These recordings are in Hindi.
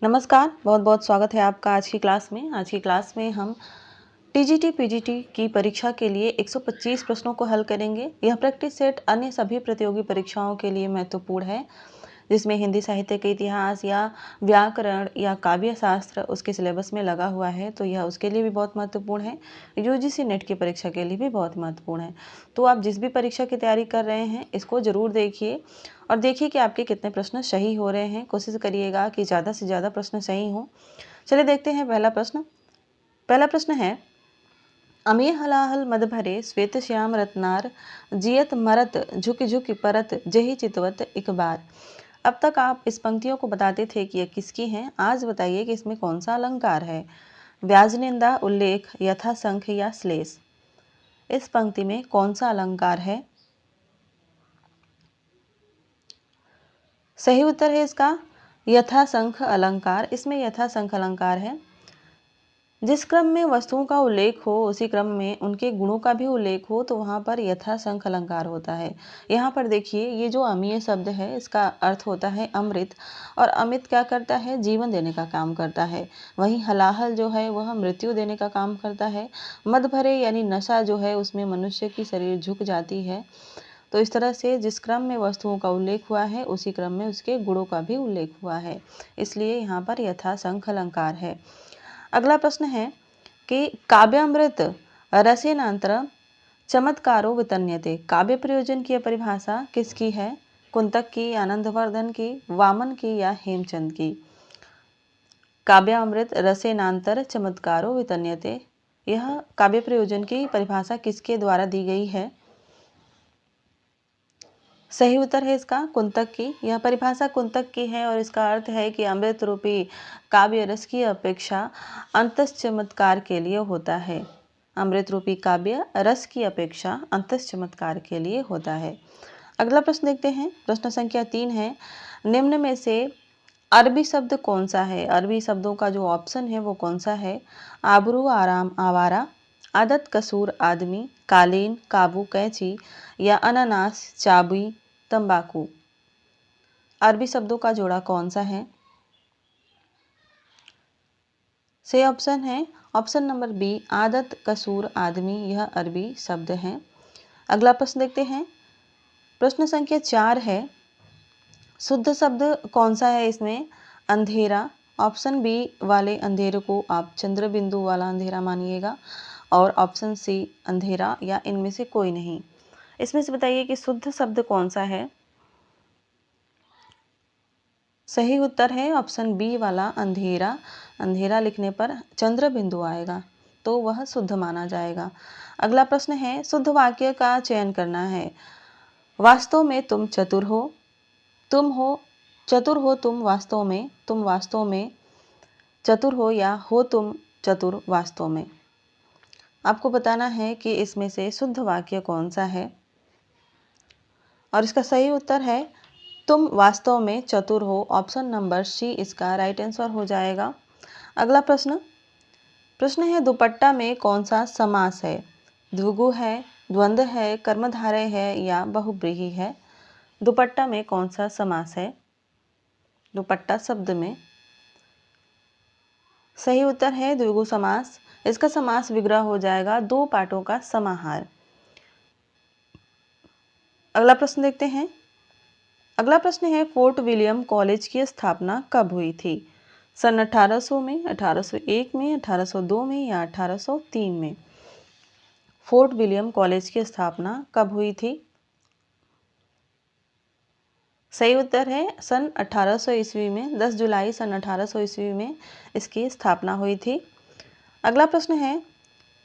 नमस्कार, बहुत बहुत स्वागत है आपका आज की क्लास में। आज की क्लास में हम टीजीटी पीजीटी की परीक्षा के लिए 125 प्रश्नों को हल करेंगे। यह प्रैक्टिस सेट अन्य सभी प्रतियोगी परीक्षाओं के लिए महत्वपूर्ण है, जिसमें हिंदी साहित्य के इतिहास या व्याकरण या काव्य शास्त्र उसके सिलेबस में लगा हुआ है, तो यह उसके लिए भी बहुत महत्वपूर्ण है। यूजीसी नेट की परीक्षा के लिए भी बहुत महत्वपूर्ण है। तो आप जिस भी परीक्षा की तैयारी कर रहे हैं, इसको ज़रूर देखिए और देखिए कि आपके कितने प्रश्न सही हो रहे हैं। कोशिश करिएगा कि ज़्यादा से ज़्यादा प्रश्न सही हों। चलिए देखते हैं पहला प्रश्न। पहला प्रश्न है, अमी हलाहल मद भरे श्वेत श्याम रत्नार जियत मरत झुक झुक परत जही चितवत एक बार। अब तक आप इस पंक्तियों को बताते थे कि यह किसकी हैं। आज बताइए कि इसमें कौन सा अलंकार है। व्याजनिंदा, उल्लेख, यथासंख्य या श्लेष। इस पंक्ति में कौन सा अलंकार है। सही उत्तर है इसका यथासंख्य अलंकार। इसमें यथासंख्य अलंकार है। जिस क्रम में वस्तुओं का उल्लेख हो उसी क्रम में उनके गुणों का भी उल्लेख हो, तो वहाँ पर यथासंख्य अलंकार होता है। यहाँ पर देखिए, ये जो अमीय शब्द है इसका अर्थ होता है अमृत, और अमृत क्या करता है, जीवन देने का काम करता है। वहीं हलाहल जो है वह मृत्यु देने का काम करता है। मद भरे यानी नशा जो है उसमें मनुष्य की शरीर झुक जाती है। तो इस तरह से जिस क्रम में वस्तुओं का उल्लेख हुआ है उसी क्रम में उसके गुणों का भी उल्लेख हुआ है, इसलिए यहाँ पर यथासंख्य अलंकार है। अगला प्रश्न है कि काव्यामृत रसेनांतर चमत्कारो वितन्यते। काव्य प्रयोजन की परिभाषा किसकी है। कुंतक की, आनंदवर्धन की, वामन की या हेमचंद की। काव्यामृत रसेनांतर चमत्कारो वितन्यते, यह काव्य प्रयोजन की परिभाषा किसके द्वारा दी गई है। सही उत्तर है इसका कुंतक की। यह परिभाषा कुंतक की है और इसका अर्थ है कि अमृत रूपी काव्य रस की अपेक्षा अंतस चमत्कार के लिए होता है। अमृत रूपी काव्य रस की अपेक्षा अंतस चमत्कार के लिए होता है। अगला प्रश्न देखते हैं। प्रश्न संख्या 3 है, निम्न में से अरबी शब्द कौन सा है। अरबी शब्दों का जो ऑप्शन है वो कौन सा है। आबरू, आराम, आवारा, आदत, कसूर, आदमी, कालीन, काबू, कैंची या अनानास, चाबी, तंबाकू। अरबी शब्दों का जोड़ा कौन सा है। सही ऑप्शन है ऑप्शन नंबर बी, आदत, कसूर, आदमी, यह अरबी शब्द हैं। अगला प्रश्न देखते हैं। प्रश्न संख्या 4 है, शुद्ध शब्द कौन सा है इसमें। अंधेरा। ऑप्शन बी वाले अंधेरे को आप चंद्र बिंदु वाला अंधेरा मानिएगा, और ऑप्शन सी अंधेरा या इनमें से कोई नहीं। इसमें से बताइए कि शुद्ध शब्द कौन सा है। सही उत्तर है ऑप्शन बी वाला अंधेरा। अंधेरा लिखने पर चंद्र बिंदु आएगा तो वह शुद्ध माना जाएगा। अगला प्रश्न है, शुद्ध वाक्य का चयन करना है। वास्तव में तुम चतुर हो, तुम हो चतुर हो, तुम वास्तव में चतुर हो, या हो तुम चतुर वास्तव में। आपको बताना है कि इसमें से शुद्ध वाक्य कौन सा है, और इसका सही उत्तर है तुम वास्तव में चतुर हो। ऑप्शन नंबर सी इसका राइट आंसर हो जाएगा। अगला प्रश्न है, दुपट्टा में कौन सा समास है। द्विगु है, द्वंद्व है, कर्मधारय है या बहुव्रीहि है। दुपट्टा में कौन सा समास है। दुपट्टा शब्द में सही उत्तर है द्विगु समास। इसका समास विग्रह हो जाएगा दो पाठों का समाहार। अगला प्रश्न देखते हैं। अगला प्रश्न है, फोर्ट विलियम कॉलेज की स्थापना कब हुई थी। सन 1800 में, 1801 में, 1802 में या 1803 में। फोर्ट विलियम कॉलेज की स्थापना कब हुई थी। सही उत्तर है सन 1800 ईस्वी में, 10 जुलाई सन 1800 ईस्वी में इसकी स्थापना हुई थी। अगला प्रश्न है,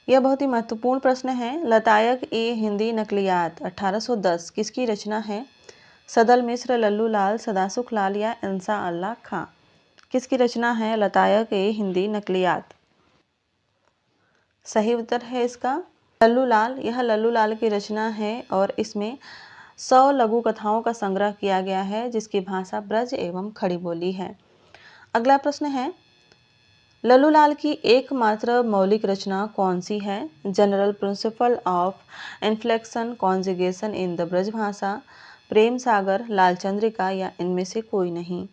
यह बहुत ही महत्वपूर्ण प्रश्न है। लतायक ए हिंदी नकलियात 1810 किसकी रचना है। सदल मिश्र, लल्लू लाल, सदासुख लाल या इंसा अल्लाह खां। किसकी रचना है लतायक ए हिंदी नकलियात। सही उत्तर है इसका लल्लू लाल। यह लल्लू लाल की रचना है और इसमें 100 लघु कथाओं का संग्रह किया गया है, जिसकी भाषा ब्रज एवं खड़ी बोली है। अगला प्रश्न है, लल्लू लाल की एकमात्र मौलिक रचना कौन सी है। General principle of inflection conjugation in the Braj भाषा, प्रेम सागर, लाल चंद्रिका या इनमें से कोई नहीं।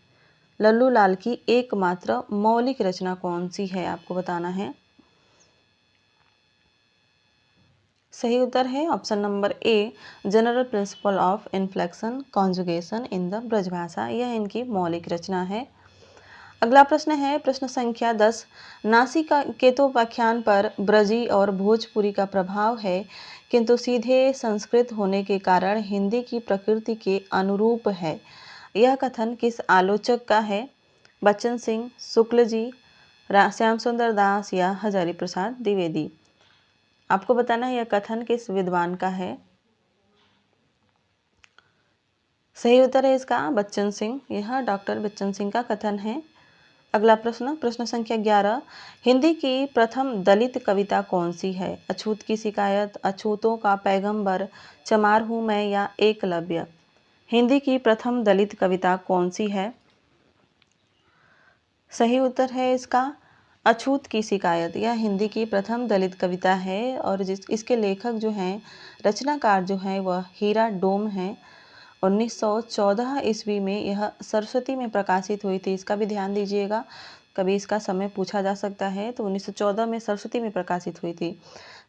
लल्लू लाल की एकमात्र मौलिक रचना कौन सी है, आपको बताना है। सही उत्तर है option number A, general principle of inflection conjugation in the Brajbhasha. यह इनकी मौलिक रचना है। अगला प्रश्न है प्रश्न संख्या 10। नासिका के तो व्याख्यान पर ब्रजी और भोजपुरी का प्रभाव है, किंतु सीधे संस्कृत होने के कारण हिंदी की प्रकृति के अनुरूप है। यह कथन किस आलोचक का है? बच्चन सिंह, शुक्ल जी, श्याम सुंदर दास या हजारी प्रसाद द्विवेदी। आपको बताना है यह कथन किस विद्वान का है। सही उत्तर है इसका बच्चन सिंह। यह डॉक्टर बच्चन सिंह का कथन है। अगला प्रश्न प्रश्न संख्या 11। हिंदी की प्रथम दलित कविता कौन सी है? अछूत की शिकायत, अछूतों का पैगंबर, चमार हूँ मैं या एकलव्य। हिंदी की प्रथम दलित कविता कौन सी है? सही उत्तर है इसका अछूत की शिकायत। यह हिंदी की प्रथम दलित कविता है और इसके लेखक जो हैं, रचनाकार जो हैं वह हीरा डोम हैं। 1914 ईस्वी में यह सरस्वती में प्रकाशित हुई थी। इसका भी ध्यान दीजिएगा, कभी इसका समय पूछा जा सकता है। तो 1914 में सरस्वती में प्रकाशित हुई थी।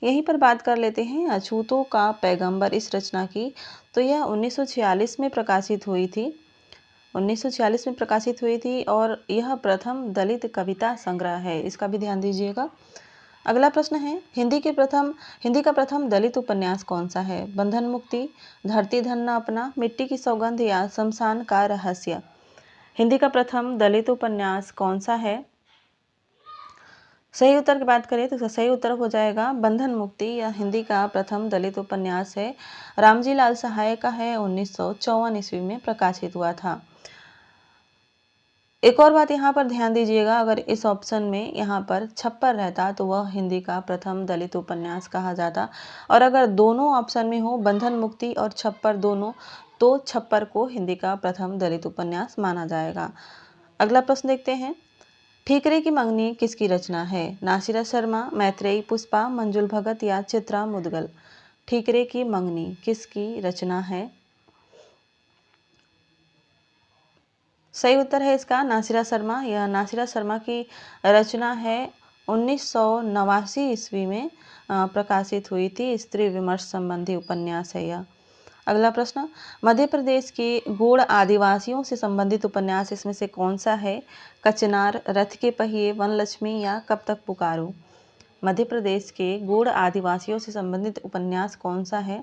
यहीं पर बात कर लेते हैं अछूतों का पैगंबर इस रचना की। तो यह 1946 में प्रकाशित हुई थी। 1946 में प्रकाशित हुई थी और यह प्रथम दलित कविता संग्रह है। इसका भी ध्यान दीजिएगा। अगला प्रश्न है हिंदी का प्रथम दलित उपन्यास कौन सा है? बंधन मुक्ति, धरती धन न अपना, मिट्टी की सौगंध या शमशान का रहस्य। हिंदी का प्रथम दलित उपन्यास कौन सा है? सही उत्तर की बात करें तो इसका सही उत्तर हो जाएगा बंधन मुक्ति। यह हिंदी का प्रथम दलित उपन्यास है। रामजी लाल सहाय का है। 1954 ईस्वी में प्रकाशित हुआ था। एक और बात यहाँ पर ध्यान दीजिएगा, अगर इस ऑप्शन में यहाँ पर छप्पर रहता तो वह हिंदी का प्रथम दलित उपन्यास कहा जाता, और अगर दोनों ऑप्शन में हो बंधन मुक्ति और छप्पर दोनों, तो छप्पर को हिंदी का प्रथम दलित उपन्यास माना जाएगा। अगला प्रश्न देखते हैं। ठीकरे की मंगनी किसकी रचना है? नासिरा शर्मा, मैत्रेयी पुष्पा, मंजुल भगत या चित्रा मुदगल। ठीकरे की मंगनी किसकी रचना है? सही उत्तर है इसका नासिरा शर्मा। यह नासिरा शर्मा की रचना है। 1989 ईस्वी में प्रकाशित हुई थी। स्त्री विमर्श संबंधी उपन्यास है यह। अगला प्रश्न, मध्य प्रदेश के गूढ़ आदिवासियों से संबंधित उपन्यास इसमें से कौन सा है? कचनार, रथ के पहिए, वनलक्ष्मी या कब तक पुकारूं। मध्य प्रदेश के गूढ़ आदिवासियों से संबंधित उपन्यास कौन सा है?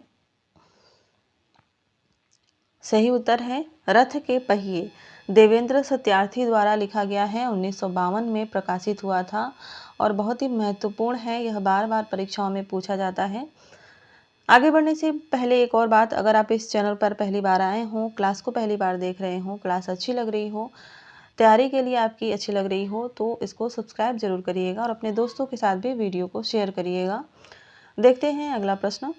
सही उत्तर है रथ के पहिए। देवेंद्र सत्यार्थी द्वारा लिखा गया है। 1952 में प्रकाशित हुआ था और बहुत ही महत्वपूर्ण है। यह बार बार परीक्षाओं में पूछा जाता है। आगे बढ़ने से पहले एक और बात, अगर आप इस चैनल पर पहली बार आए हों, क्लास को पहली बार देख रहे हों, क्लास अच्छी लग रही हो, तैयारी के लिए आपकी अच्छी लग रही हो, तो इसको सब्सक्राइब जरूर करिएगा और अपने दोस्तों के साथ भी वीडियो को शेयर करिएगा। देखते हैं अगला प्रश्न।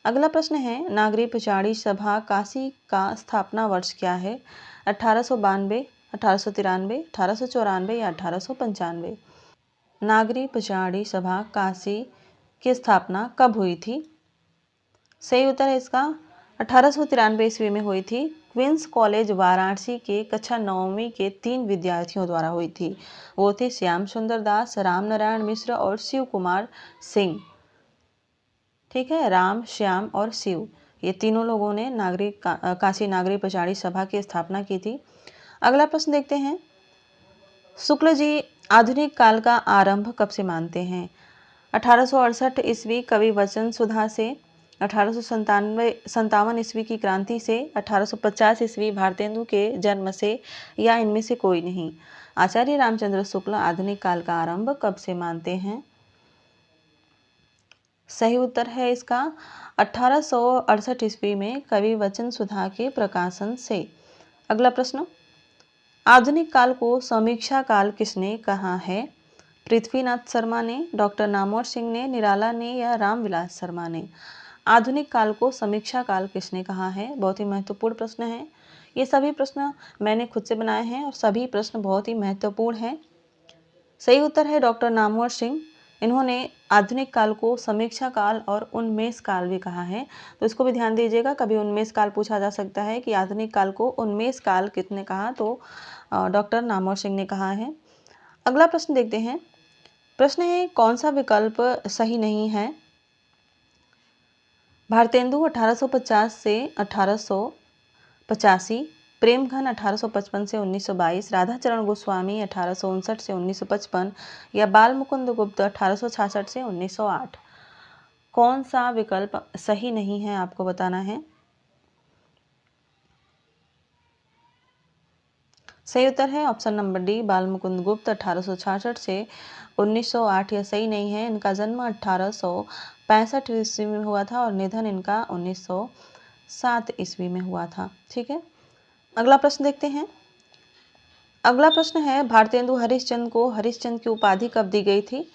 अगला प्रश्न है, नागरी पिछाड़ी सभा काशी का स्थापना वर्ष क्या है? 1892, 1893, 1894 या 1895। नागरी पिछाड़ी सभा काशी की स्थापना कब हुई थी? सही उत्तर है इसका 1893 ईस्वी में हुई थी। क्वींस कॉलेज वाराणसी के कक्षा 9वीं के 3 विद्यार्थियों द्वारा हुई थी। वो थे श्याम सुंदर दास, राम नारायण मिश्र और शिव कुमार सिंह। ठीक है, राम, श्याम और शिव, ये तीनों लोगों ने काशी नागरी पिछाड़ी सभा की स्थापना की थी। अगला प्रश्न देखते हैं। शुक्ल जी आधुनिक काल का आरंभ कब से मानते हैं? 1868 ईस्वी कवि वचन सुधा से, 1857 ईस्वी की क्रांति से, 1850 ईस्वी भारतेंदु के जन्म से, या इनमें से कोई नहीं। आचार्य रामचंद्र शुक्ल आधुनिक काल का आरंभ कब से मानते हैं? सही उत्तर है इसका 1868 ईस्वी में कवि वचन सुधा के प्रकाशन से। अगला प्रश्न, आधुनिक काल को समीक्षा काल किसने कहा है? पृथ्वीनाथ शर्मा ने, डॉक्टर नामवर सिंह ने, निराला ने या रामविलास शर्मा ने। आधुनिक काल को समीक्षा काल किसने कहा है? बहुत ही महत्वपूर्ण प्रश्न है। ये सभी प्रश्न मैंने खुद से बनाए हैं और सभी प्रश्न बहुत ही महत्वपूर्ण हैं। सही उत्तर है डॉक्टर नामवर सिंह। इन्होंने आधुनिक काल को समीक्षा काल और उन्मेष काल भी कहा है, तो इसको भी ध्यान दीजिएगा। कभी उन्मेष काल पूछा जा सकता है कि आधुनिक काल को उन्मेष काल किसने कहा, तो डॉक्टर नामवर सिंह ने कहा है। अगला प्रश्न देखते हैं। प्रश्न है, कौन सा विकल्प सही नहीं है? भारतेंदु 1850 से 1885, प्रेमघन 1855 से 1922, राधाचरण गोस्वामी 1859 से 1955 या बाल मुकुंद गुप्त 1866 से 1908। कौन सा विकल्प सही नहीं है आपको बताना है। सही उत्तर है ऑप्शन नंबर डी, बाल मुकुंद गुप्त 1866 से 1908। यह सही नहीं है। इनका जन्म 1865 ईस्वी में हुआ था और निधन इनका 1907 ईस्वी में हुआ था। ठीक है, अगला प्रश्न देखते हैं। अगला प्रश्न है, भारतेंदु हरिश्चंद्र को हरिश्चंद्र की उपाधि कब दी गई थी?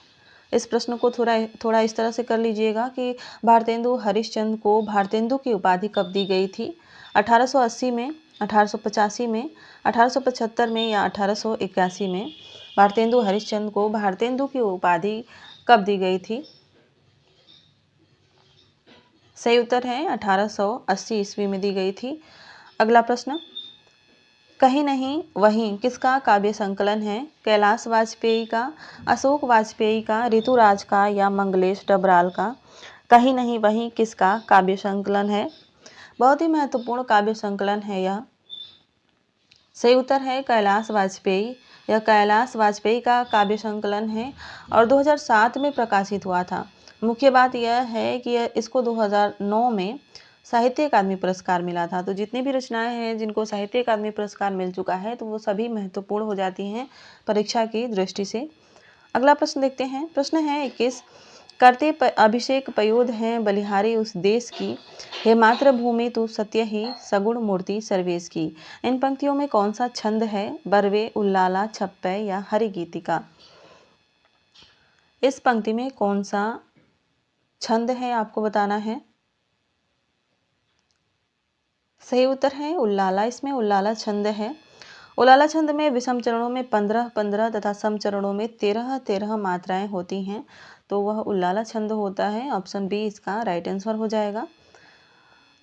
इस प्रश्न को थोड़ा इस तरह से कर लीजिएगा कि भारतेंदु हरिश्चंद्र को भारतेंदु की उपाधि कब दी गई थी? 1880 में, 1885 में, 1875 में या 1881 में? भारतेंदु हरिश्चंद्र को भारतेंदु की उपाधि कब दी गई थी? सही उत्तर है 1880 ईस्वी में दी गई थी। अगला प्रश्न, कहीं नहीं वहीं किसका काव्य संकलन है? कैलाश वाजपेयी का, अशोक वाजपेयी का, ऋतुराज का या मंगलेश डबराल का? कहीं नहीं वहीं किसका काव्य संकलन है? बहुत ही महत्वपूर्ण काव्य संकलन है यह। सही उत्तर है कैलाश वाजपेयी। यह कैलाश वाजपेयी का काव्य संकलन है और 2007 में प्रकाशित हुआ था। मुख्य बात यह है कि इसको 2009 में साहित्य अकादमी पुरस्कार मिला था। तो जितनी भी रचनाएं हैं जिनको साहित्य अकादमी पुरस्कार मिल चुका है तो वो सभी महत्वपूर्ण हो जाती हैं परीक्षा की दृष्टि से। अगला प्रश्न देखते हैं। प्रश्न है 21, करते अभिषेक पयोध हैं बलिहारी उस देश की, हे मातृभूमि तू सत्य ही सगुण मूर्ति सर्वेश की। इन पंक्तियों में कौन सा छंद है? बरवे, उल्लाला, छप्पै या हरि गीतिका? इस पंक्ति में कौन सा छंद है आपको बताना है। सही उत्तर है उल्लाला। इसमें उल्लाला छंद है। उल्लाला छंद में विषम चरणों में 15-15 तथा सम चरणों में 13-13 मात्राएं होती हैं, तो वह उल्लाला छंद होता है। ऑप्शन बी इसका राइट आंसर हो जाएगा।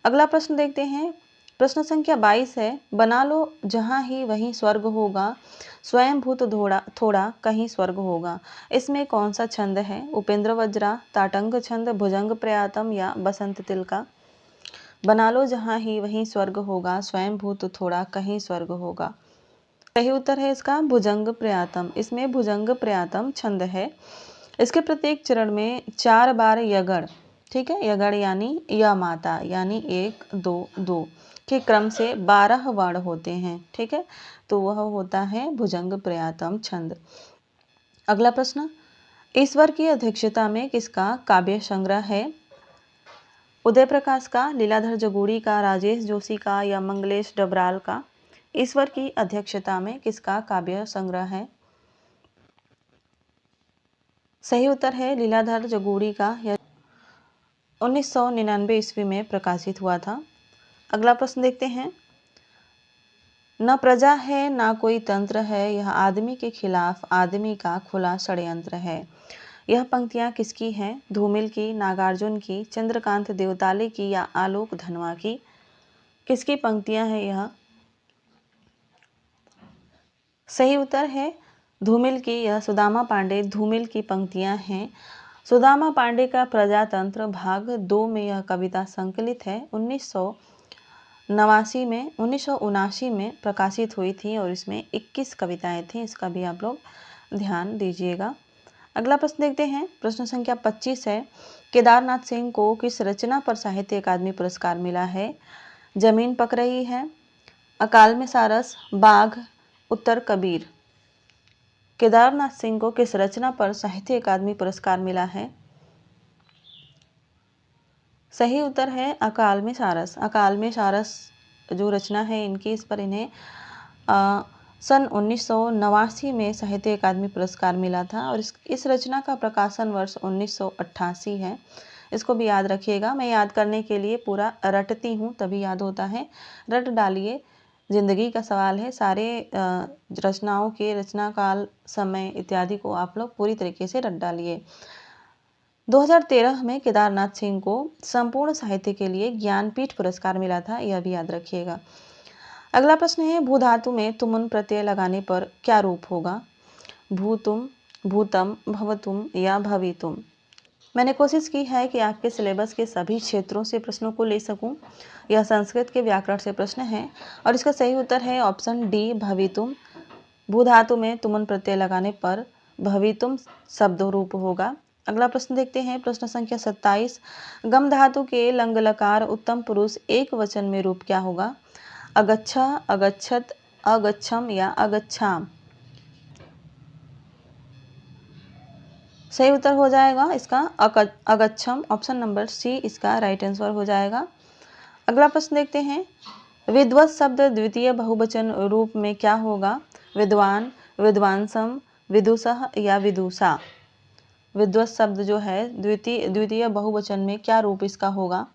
अगला प्रश्न देखते हैं। प्रश्न संख्या 22 है, बना लो जहां ही वहीं स्वर्ग होगा, स्वयं भूत थोड़ा कहीं स्वर्ग होगा। इसमें कौन सा छंद है? उपेंद्र वज्रा, ताटंग छंद, भुजंग प्रयातम या बसंत तिलका? बना लो जहां ही वहीं स्वर्ग होगा, स्वयं भूत थोड़ा कहीं स्वर्ग होगा। सही उत्तर है इसका भुजंग प्रयातम। इसमें भुजंग प्रयातम छंद है। इसके प्रत्येक चरण में 4 बार यगड़, ठीक है, यगड़ यानी या माता यानी 1 2 2 के क्रम से 12 वर्ण होते हैं। ठीक है, तो वह होता है भुजंग प्रयातम छंद। अगला प्रश्न, ईश्वर की अध्यक्षता में किसका काव्य संग्रह है? उदय प्रकाश का, लीलाधर जगूड़ी का, राजेश जोशी का या मंगलेश डबराल का? ईश्वर की अध्यक्षता में किसका काव्य संग्रह है? सही उत्तर है लीलाधर जगूड़ी का। यह 1999 ईस्वी में प्रकाशित हुआ था। अगला प्रश्न देखते हैं। न प्रजा है ना कोई तंत्र है, यह आदमी के खिलाफ आदमी का खुला षड्यंत्र है। यह पंक्तियां किसकी हैं? धूमिल की, नागार्जुन की, चंद्रकांत देवताले की या आलोक धनवा की? किसकी पंक्तियां हैं यह? सही उत्तर है धूमिल की। यह सुदामा पांडे धूमिल की पंक्तियां हैं। सुदामा पांडे का प्रजातंत्र भाग 2 में यह कविता संकलित है। 1979 में प्रकाशित हुई थी और इसमें 21 कविताएं थी। इसका भी आप लोग ध्यान दीजिएगा। अगला प्रश्न देखते हैं। प्रश्न संख्या 25 है, केदारनाथ सिंह को किस रचना पर साहित्य अकादमी पुरस्कार मिला है? जमीन पक रही है, अकाल में सारस, बाघ, उत्तर कबीर? केदारनाथ सिंह को किस रचना पर साहित्य अकादमी पुरस्कार मिला है? सही उत्तर है अकाल में सारस। अकाल में सारस जो रचना है इनकी, इस पर इन्हें सन 1989 में साहित्य अकादमी पुरस्कार मिला था और इस रचना का प्रकाशन वर्ष 1988 है। इसको भी याद रखिएगा। मैं याद करने के लिए पूरा रटती हूँ तभी याद होता है। रट डालिए, जिंदगी का सवाल है। सारे रचनाओं के रचना काल, समय इत्यादि को आप लोग पूरी तरीके से रट डालिए। 2013 में केदारनाथ सिंह को संपूर्ण साहित्य के लिए ज्ञानपीठ पुरस्कार मिला था, यह भी याद रखिएगा। अगला प्रश्न है भू धातु में तुमुन प्रत्यय लगाने पर क्या रूप होगा? भूतुम, भूतम, भवतुम या भवितुम। मैंने कोशिश की है कि आपके सिलेबस के सभी क्षेत्रों से प्रश्नों को ले सकूं। यह संस्कृत के व्याकरण से प्रश्न है और इसका सही उत्तर है ऑप्शन डी भवितुम। भू धातु में तुमुन प्रत्यय लगाने पर भवितुम शब्द रूप होगा। अगला प्रश्न देखते हैं, प्रश्न संख्या 27। गम धातु के लंग लकार उत्तम पुरुष एक वचन में रूप क्या होगा? अगच्छा, अगच्छत, अगच्छम या अगच्छाम। सही उत्तर हो जाएगा इसका अगच्छम, ऑप्शन नंबर सी इसका राइट आंसर हो जाएगा। अगला प्रश्न देखते हैं, विद्वत शब्द द्वितीय बहुवचन रूप में क्या होगा? विद्वान, विद्वांसम, विदुषः या विदुषा। विद्वत शब्द जो है द्वितीय बहुवचन में क्या रूप इसका होगा?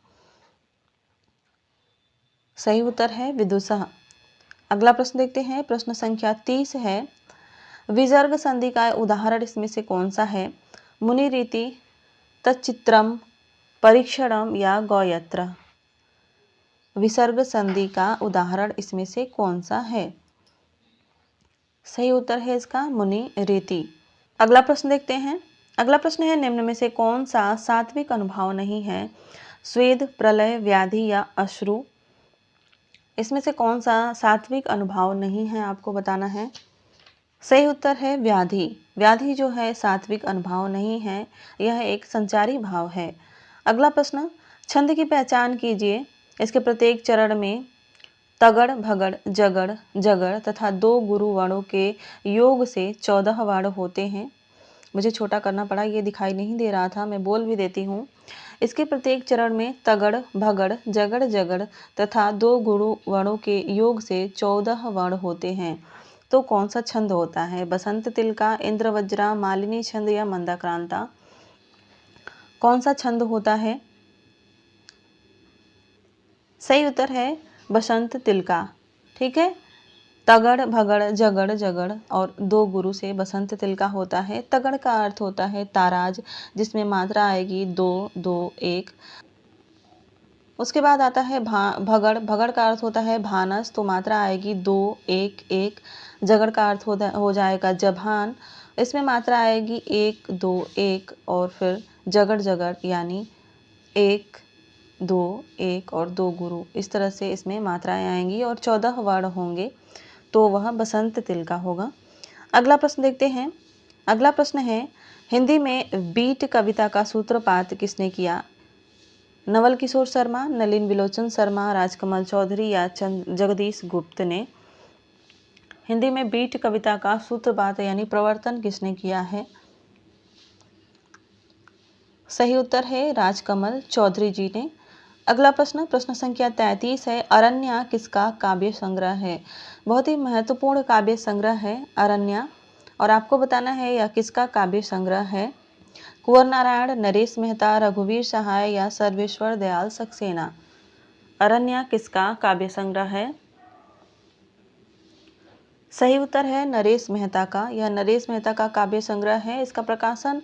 सही उत्तर है विदुषः। अगला प्रश्न देखते हैं, प्रश्न संख्या 30 है, विसर्ग संधि का उदाहरण इसमें से कौन सा है? मुनि रीति, तच्चित्रम, परीक्षणम या गौयत्र। विसर्ग संधि का उदाहरण इसमें से कौन सा है? सही उत्तर है इसका मुनि रीति। अगला प्रश्न देखते हैं, अगला प्रश्न है, निम्न में से कौन सा सात्विक अनुभाव नहीं है? स्वेद, प्रलय, व्याधि या अश्रु। इसमें से कौन सा सात्विक अनुभाव नहीं है आपको बताना है। सही उत्तर है व्याधि। व्याधि जो है सात्विक अनुभाव नहीं है, यह एक संचारी भाव है। अगला प्रश्न, छंद की पहचान कीजिए। इसके प्रत्येक चरण में तगड़, भगड़, जगड़, जगड़ तथा 2 गुरु वर्णों के योग से 14 वर्ण होते हैं। मुझे छोटा करना पड़ा, ये दिखाई नहीं दे रहा था, मैं बोल भी देती हूँ। इसके प्रत्येक चरण में तगड़, भगड़, जगड़, जगड़ तथा 2 गुरु वर्णों के योग से 14 वर्ण होते हैं। तो कौन सा छंद होता है? बसंत तिलका, इंद्रवज्रा, मालिनी छंद या मंदाक्रांता। कौन सा छंद होता है? सही उत्तर है बसंत तिलका। ठीक है, तगड़, भगड़, जगड़, जगड़ और 2 गुरु से बसंत तिलका होता है। तगड़ का अर्थ होता है ताराज, जिसमें मात्रा आएगी 2, 2, 1। उसके बाद आता है भगड़। भगड़ का अर्थ होता है भानस, तो मात्रा आएगी 2, 1, 1। जगड़ का अर्थ हो जाएगा जभान, इसमें मात्रा आएगी 1, 2, 1 और फिर जगड़ जगड़ यानी 1, 2, 1 और 2 गुरु। इस तरह से इसमें मात्राएं आएंगी और 14 वर्ण होंगे, तो वह बसंत तिलका होगा। अगला प्रश्न देखते हैं। अगला प्रश्न है, हिंदी में बीट कविता का सूत्रपात किसने किया? नवल किशोर शर्मा, नलिन विलोचन शर्मा, राजकमल चौधरी या जगदीश गुप्त ने। हिंदी में बीट कविता का सूत्रपात यानी प्रवर्तन किसने किया है? सही उत्तर है राजकमल चौधरी जी ने। अगला प्रश्न, प्रश्न संख्या 33 है, अरण्या किसका काव्य संग्रह है? बहुत ही महत्वपूर्ण काव्य संग्रह है अरण्या, और आपको बताना है यह किसका काव्य संग्रह है। कुंवर नारायण, नरेश मेहता, रघुवीर सहाय या सर्वेश्वर दयाल सक्सेना। अरण्या किसका काव्य संग्रह है? सही उत्तर है नरेश मेहता का। यह नरेश मेहता का काव्य संग्रह है। इसका प्रकाशन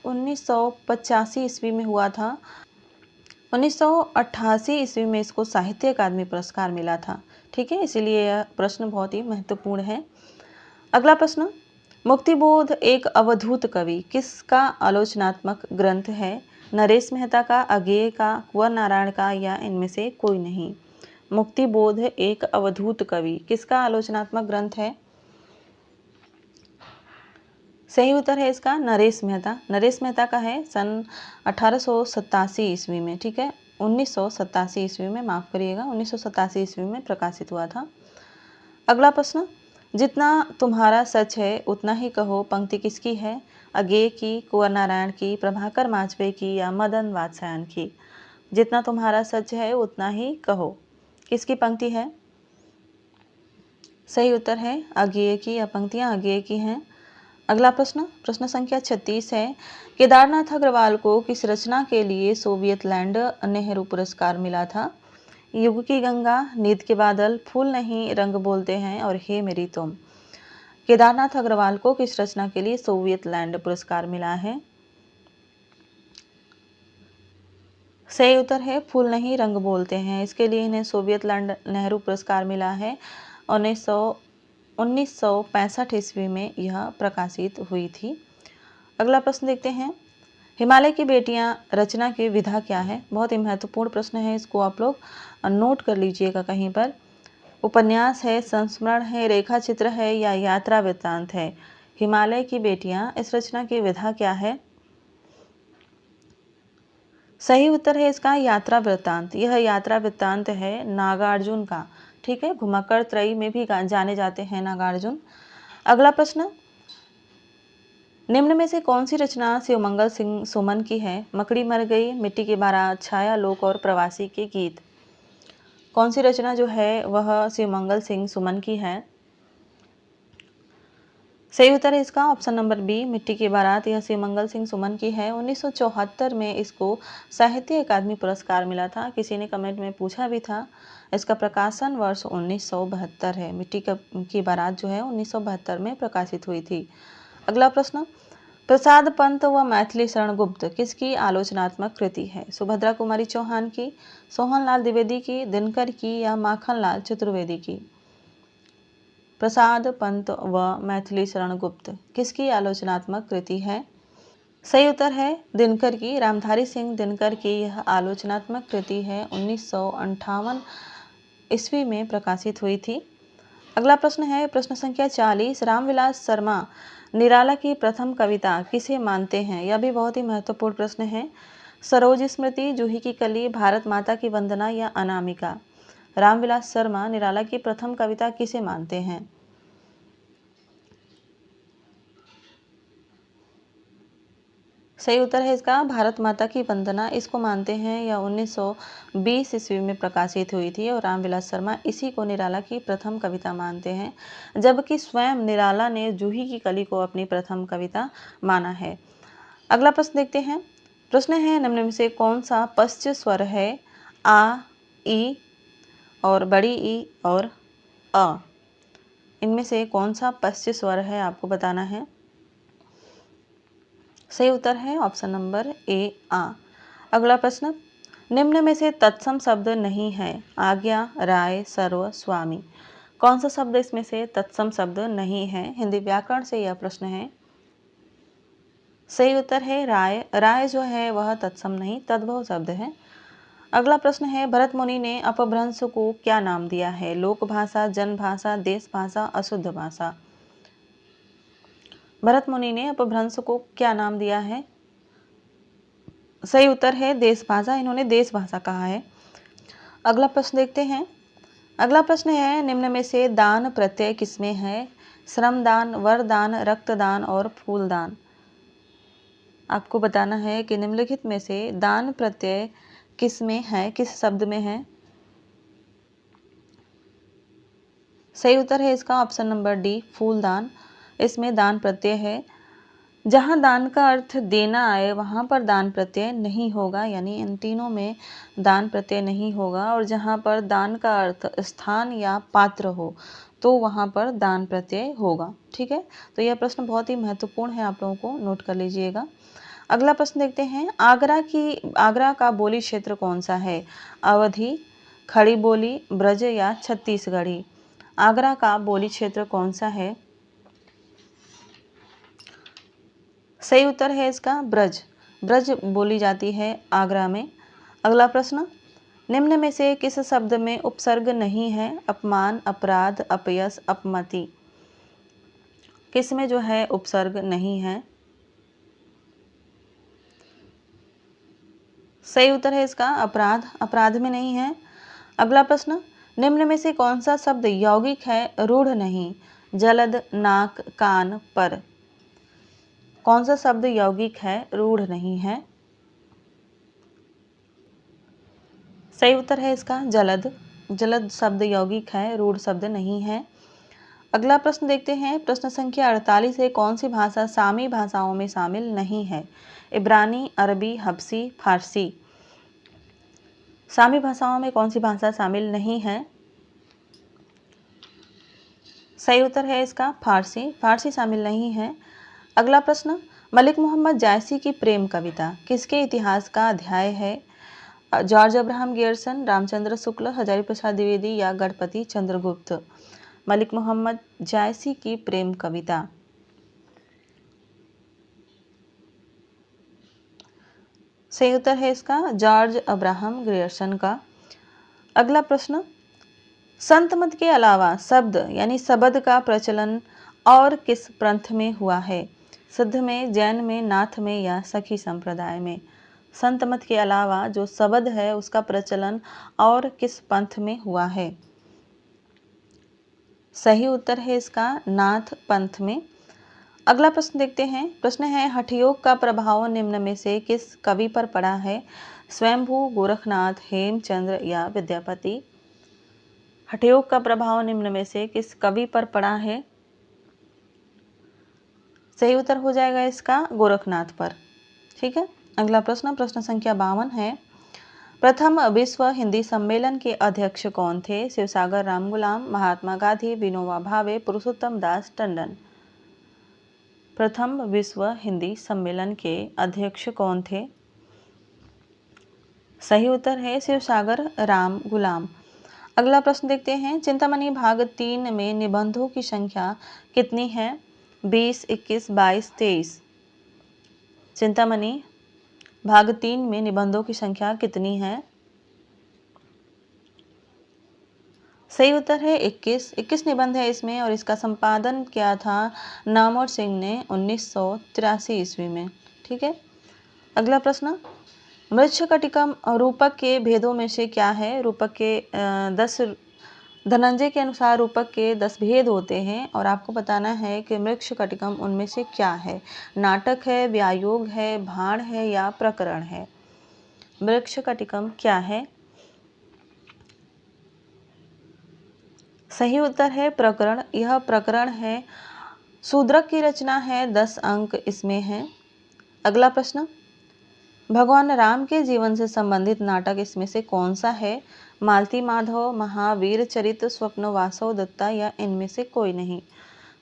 1985 ईस्वी में हुआ था। 1988 ईस्वी में इसको साहित्य अकादमी पुरस्कार मिला था। ठीक है, इसीलिए यह प्रश्न बहुत ही महत्वपूर्ण है। अगला प्रश्न, मुक्तिबोध एक अवधूत कवि किसका आलोचनात्मक ग्रंथ है? नरेश मेहता का, अज्ञेय का, कुंवर नारायण का या इनमें से कोई नहीं। मुक्तिबोध एक अवधूत कवि किसका आलोचनात्मक ग्रंथ है? सही उत्तर है इसका नरेश मेहता। नरेश मेहता का है सन 1887 ईस्वी में। ठीक है, 1987 ईस्वी में, माफ करिएगा, 1987 ईस्वी में प्रकाशित हुआ था। अगला प्रश्न, जितना तुम्हारा सच है उतना ही कहो पंक्ति किसकी है? अज्ञेय की, कुंवर नारायण की, प्रभाकर माजपेयी की या मदन वात्स्यायन की। जितना तुम्हारा सच है उतना ही कहो, किसकी पंक्ति है? सही उत्तर है अज्ञेय की, या पंक्तियां अज्ञेय की हैं। अगला प्रश्न, प्रश्न संख्या 36 है, केदारनाथ अग्रवाल को किस रचना के लिए सोवियत लैंड नेहरू पुरस्कार मिला था? युग की गंगा, नींद के बादल, फूल नहीं रंग बोलते हैं और हे मेरी तुम। केदारनाथ अग्रवाल को किस रचना के लिए सोवियत लैंड पुरस्कार मिला है? सही उत्तर है फूल नहीं रंग बोलते हैं। इसके लिए इन्हें सोवियत लैंड नेहरू पुरस्कार मिला है। 1965 ईस्वी में यह प्रकाशित हुई थी। अगला प्रश्न देखते हैं, हिमालय की बेटियां रचना की विधा क्या है? बहुत ही महत्वपूर्ण प्रश्न है, इसको आप लोग नोट कर लीजिएगा कहीं पर। उपन्यास है, संस्मरण है, रेखा चित्र है या यात्रा वृत्तांत है? हिमालय की बेटियां, इस रचना की विधा क्या है? सही उत्तर है इसका यात्रा वृत्तांत। यह यात्रा वृत्तांत है नागार्जुन का। ठीक है, घुमक्कड़ त्रयी में भी जाने जाते हैं नागार्जुन। अगला प्रश्न, निम्न में से कौन सी रचना शिवमंगल सिंह सुमन की है? मकड़ी मर गई, मिट्टी की बारात, छाया लोक और प्रवासी के गीत। कौन सी रचना जो है वह शिवमंगल सिंह सुमन की है? सही उत्तर है इसका ऑप्शन नंबर बी, मिट्टी की बारात। यह शिवमंगल सिंह सुमन की है। 1974 में इसको साहित्य अकादमी पुरस्कार मिला था। किसी ने कमेंट में पूछा भी था। इसका प्रकाशन वर्ष 1972 है। मिट्टी की बारात जो है 1972 में प्रकाशित हुई थी। अगला प्रश्न, प्रसाद पंत व मैथिली शरण गुप्त किसकी आलोचनात्मक कृति है? सुभद्रा कुमारी चौहान की, सोहनलाल द्विवेदी की, दिनकर की या माखनलाल चतुर्वेदी की? प्रसाद पंत व मैथिली शरण गुप्त किसकी आलोचनात्मक कृति है? सही उत्तर है दिनकर की। रामधारी सिंह दिनकर की यह आलोचनात्मक कृति है। 1958 ईस्वी में प्रकाशित हुई थी। अगला प्रश्न है प्रश्न संख्या 40, रामविलास शर्मा निराला की प्रथम कविता किसे मानते हैं? यह भी बहुत ही महत्वपूर्ण प्रश्न है। सरोज स्मृति, जूही की कली, भारत माता की वंदना या अनामिका? रामविलास शर्मा निराला की प्रथम कविता किसे मानते हैं? सही उत्तर है इसका भारत माता की वंदना। इसको मानते हैं। यह 1920 ईस्वी में प्रकाशित हुई थी और रामविलास शर्मा इसी को निराला की प्रथम कविता मानते हैं, जबकि स्वयं निराला ने जूही की कली को अपनी प्रथम कविता माना है। अगला प्रश्न देखते हैं। प्रश्न है, निम्न में से कौन सा पश्च स्वर है? आ, ई और बड़ी ई और अ। इनमें से कौन सा पश्च स्वर है आपको बताना है। सही उत्तर है ऑप्शन नंबर ए, आ। अगला प्रश्न, निम्न में से तत्सम शब्द नहीं है? आज्ञा, राय, सर्व, स्वामी। कौन सा शब्द इसमें से तत्सम शब्द नहीं है? हिंदी व्याकरण से यह प्रश्न है। सही उत्तर है राय। राय जो है वह तत्सम नहीं तद्भव शब्द है। अगला प्रश्न है, भरत मुनि ने अपभ्रंश को क्या नाम दिया है? लोक भाषा, जन भाषा, देश भाषा, अशुद्ध भाषा। भरत मुनि ने अपभ्रंश को क्या नाम दिया है? सही उत्तर है देश भाषा। इन्होंने देश भाषा कहा है। अगला प्रश्न देखते हैं। अगला प्रश्न है, निम्न में से दान प्रत्यय किसमें है? श्रमदान, वरदान, रक्तदान और फूलदान। आपको बताना है कि निम्नलिखित में से दान प्रत्यय किसमें है, किस शब्द में है? सही उत्तर है इसका ऑप्शन नंबर डी, फूलदान। इसमें दान प्रत्यय है। जहाँ दान का अर्थ देना आए वहाँ पर दान प्रत्यय नहीं होगा, यानी इन तीनों में दान प्रत्यय नहीं होगा। और जहाँ पर दान का अर्थ स्थान या पात्र हो तो वहाँ पर दान प्रत्यय होगा। ठीक है, तो यह प्रश्न बहुत ही महत्वपूर्ण है, आप लोगों को नोट कर लीजिएगा। अगला प्रश्न देखते हैं। आगरा का बोली क्षेत्र कौन सा है? अवधी, खड़ी बोली, ब्रज या छत्तीसगढ़ी? आगरा का बोली क्षेत्र कौन सा है? सही उत्तर है इसका ब्रज। ब्रज बोली जाती है आगरा में। अगला प्रश्न, निम्न में से किस शब्द में उपसर्ग नहीं है? अपमान, अपराध, अपयश, अपमति। किस में जो है उपसर्ग नहीं है? सही उत्तर है इसका अपराध। अपराध में नहीं है। अगला प्रश्न, निम्न में से कौन सा शब्द यौगिक है, रूढ़ नहीं? जलद, नाक, कान, पर। कौन सा शब्द यौगिक है, रूढ़ नहीं है? सही उत्तर है इसका जलद। जलद शब्द यौगिक है, रूढ़ शब्द नहीं है। अगला प्रश्न देखते हैं। प्रश्न संख्या 48 है, कौन सी भाषा सामी भाषाओं में शामिल नहीं है? इब्रानी, अरबी, हबसी, फारसी। सामी भाषाओं में कौन सी भाषा शामिल नहीं है? सही उत्तर है इसका फारसी। फारसी शामिल नहीं है। अगला प्रश्न, मलिक मोहम्मद जायसी की प्रेम कविता किसके इतिहास का अध्याय है? George Abraham Gierson, Ramchandra Shukla, Hazari Prasad Dwivedi या गणपति चंद्रगुप्त? मलिक मोहम्मद जायसी की प्रेम कविता? सही उत्तर है इसका जॉर्ज अब्राहम ग्रियर्सन का। अगला प्रश्न, संत मत के अलावा शब्द यानी शब्द का प्रचलन और किस पंथ में हुआ है? सिद्ध में, जैन में, नाथ में या सखी संप्रदाय में? संत मत के अलावा जो शब्द है उसका प्रचलन और किस पंथ में हुआ है? सही उत्तर है इसका नाथ पंथ में। अगला प्रश्न देखते हैं। प्रश्न है, हठयोग का प्रभाव निम्न में से किस कवि पर पड़ा है? स्वयंभू, गोरखनाथ, हेमचंद्र या विद्यापति? हठयोग का प्रभाव निम्न में से किस कवि पर पड़ा है? सही उत्तर हो जाएगा इसका गोरखनाथ पर। ठीक है। अगला प्रश्न, प्रश्न संख्या 52 है। प्रथम विश्व हिंदी सम्मेलन के अध्यक्ष कौन थे? शिवसागर रामगुलाम, महात्मा गांधी, विनोबा भावे, पुरुषोत्तम दास टंडन? प्रथम विश्व हिंदी सम्मेलन के अध्यक्ष कौन थे? सही उत्तर है शिवसागर रामगुलाम। अगला प्रश्न देखते हैं। चिंतामणि भाग 3 में निबंधों की संख्या कितनी है? 20, 21, 22, 23? चिंतामणि भाग 3 में निबंधों की संख्या कितनी है? सही उत्तर है 21। 21 निबंध है इसमें और इसका संपादन किया था नामवर सिंह ने 1983 ईस्वी में। ठीक है। अगला प्रश्न, मृच्छकटिकम रूपक के भेदों में से क्या है? रूपक के 10 धनंजय के अनुसार रूपक के 10 भेद होते हैं और आपको बताना है कि मृच्छकटिकम उनमें से क्या है? नाटक है, व्यायोग है, भाण है या प्रकरण है? मृच्छकटिकम क्या है? सही उत्तर है प्रकरण। यह प्रकरण है। शूद्रक की रचना है, 10 अंक इसमें है। अगला प्रश्न, भगवान राम के जीवन से संबंधित नाटक इसमें से कौन सा है? मालती माधव, महावीर चरित, स्वप्न वासव दत्ता या इनमें से कोई नहीं?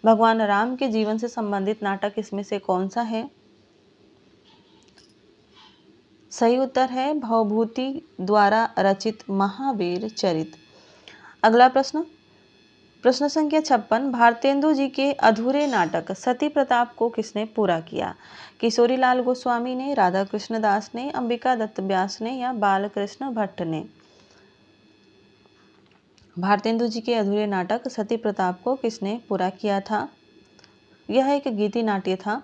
भगवान राम के जीवन से संबंधित नाटक इसमें से कौन सा है? सही उत्तर है भवभूति द्वारा रचित महावीर चरित। अगला प्रश्न, प्रश्न संख्या 56। भारतेंदु जी के अधूरे नाटक सती प्रताप को किसने पूरा किया? किशोरी लाल गोस्वामी ने, राधा कृष्ण दास ने, अंबिका दत्त व्यास ने या बालकृष्ण भट्ट ने? भारतेंदु जी के अधूरे नाटक सती प्रताप को किसने पूरा किया था? यह एक गीति नाट्य था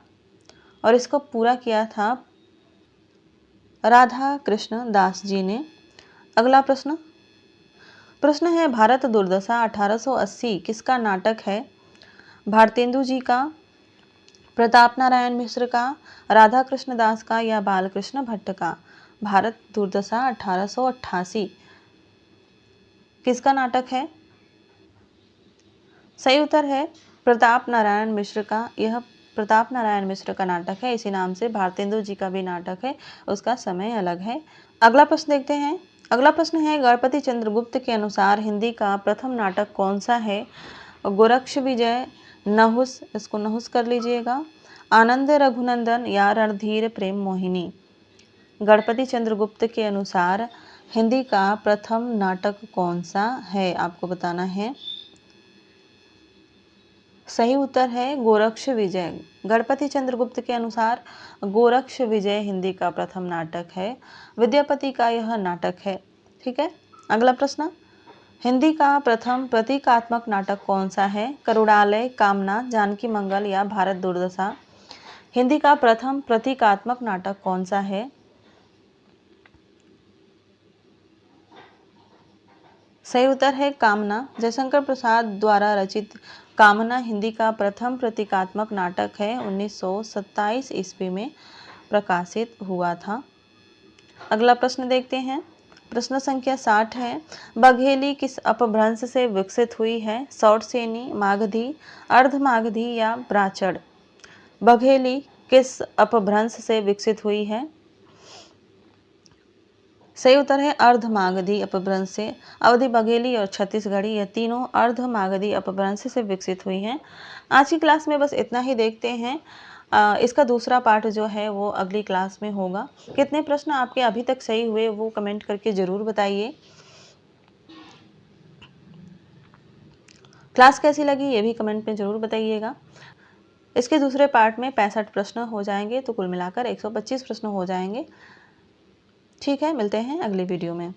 और इसको पूरा किया था राधा कृष्ण दास जी ने। अगला प्रश्न, प्रश्न है, भारत दुर्दशा 1880 किसका नाटक है? भारतेंदु जी का, प्रताप नारायण मिश्र का, राधा कृष्ण दास का या बालकृष्ण भट्ट का? भारत दुर्दशा 1888 किसका नाटक है? सही उत्तर है प्रताप नारायण मिश्र का। यह प्रताप नारायण मिश्र का नाटक है। इसी नाम से भारतेंदु जी का भी नाटक है, उसका समय अलग है। अगला प्रश्न देखते हैं। अगला प्रश्न है, गणपति चंद्रगुप्त के अनुसार हिंदी का प्रथम नाटक कौन सा है? गोरक्ष विजय, नहुस, इसको नहुस कर लीजिएगा, आनंद रघुनंदन या रणधीर प्रेम मोहिनी? गणपति चंद्रगुप्त के अनुसार हिंदी का प्रथम नाटक कौन सा है? आपको बताना है। सही उत्तर है गोरक्ष विजय। गणपति चंद्रगुप्त के अनुसार गोरक्ष विजय हिंदी का प्रथम नाटक है। विद्यापति का यह नाटक है। ठीक है। अगला प्रश्न, हिंदी का प्रथम प्रतीकात्मक नाटक कौन सा है? करुणालय, कामना, जानकी मंगल या भारत दुर्दशा? हिंदी का प्रथम प्रतीकात्मक नाटक कौन सा है? सही उत्तर है कामना। जयशंकर प्रसाद द्वारा रचित कामना हिंदी का प्रथम प्रतीकात्मक नाटक है। 1927 ईस्वी में प्रकाशित हुआ था। अगला प्रश्न देखते हैं। प्रश्न संख्या 60 है। बघेली किस अपभ्रंश से विकसित हुई है? शौरसेनी, मागधी, अर्धमागधी या ब्राह्मण? बघेली किस अपभ्रंश से विकसित हुई है? सही उत्तर है अर्धमागधी अपभ्रंश से। अवधी, बघेली और छत्तीसगढ़ी यह तीनों अर्धमागधी अपभ्रंश से विकसित हुई हैं। आज की क्लास में बस इतना ही देखते हैं। इसका दूसरा पार्ट जो है वो अगली क्लास में होगा। कितने प्रश्न आपके अभी तक सही हुए वो कमेंट करके ज़रूर बताइए। क्लास कैसी लगी ये भी कमेंट में ज़रूर बताइएगा। इसके दूसरे पार्ट में 65 प्रश्न हो जाएंगे, तो कुल मिलाकर 125 प्रश्न हो जाएंगे। ठीक है, मिलते हैं अगली वीडियो में।